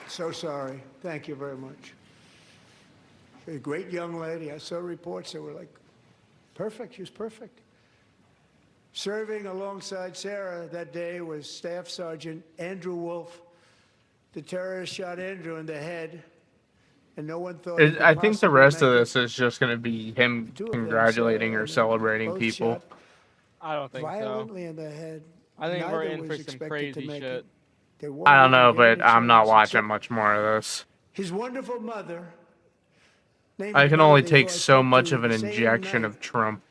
So sorry. Thank you very much. A great young lady. I saw reports that were like, perfect. She was perfect. Serving alongside Sarah that day was Staff Sergeant Andrew Wolf. The terrorist shot Andrew in the head, and no one thought. I think the rest of this is just going to be him congratulating or celebrating people. I don't think so. Violently in the head. I think we're Neither in was for some expected to crazy make shit. it. They weren't I don't even know, given but a I'm not chance, watching except much more of this. his wonderful mother. named I can only Melody, take who I so spoke much to of an the same injection night, of Trump.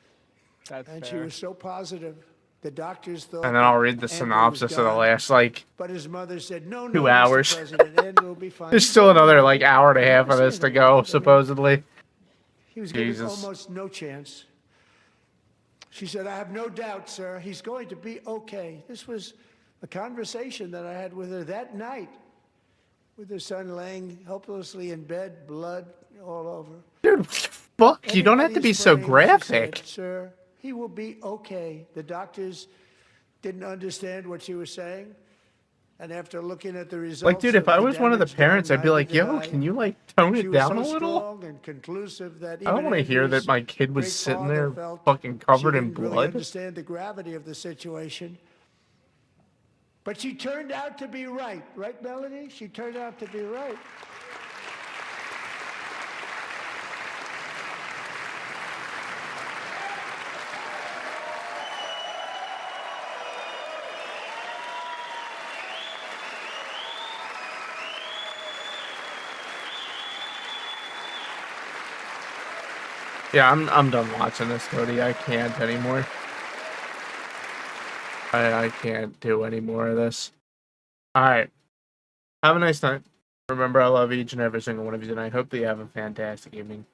That's and she fair. was so positive. The doctors thought. And then I'll read the Andrew was synopsis of the gone, last, like, But his mother said, "No, 2 no, hours. Mr. President, Andrew will be fine." There's He's still going another, well. like, hour and a I've half never of this seen to anything go, like it. I mean, supposedly. He was given Jesus. almost no chance. She said, "I have no doubt, sir, he's going to be okay." This was a conversation that I had with her that night, with her son laying helplessly in bed, blood all over. Dude, fuck, you don't have to be so Anybody's praying, she graphic. said, "Sir, he will be okay." The doctors didn't understand what she was saying. And after looking at the results, Like, dude, if I of was one of the damage done, parents, I'd be neither like, did yo, I. can you, like, tone She it was down so a little? strong and conclusive that I don't even want to hear Andrew's that my kid was great sitting father there felt fucking covered she in didn't really blood. understand the gravity of the situation. But she turned out to be right. Right, Melanie? She turned out to be right. Yeah, I'm done watching this, Cody. I can't anymore. I can't do any more of this. Alright. Have a nice night. Remember, I love each and every single one of you, and I hope that you have a fantastic evening.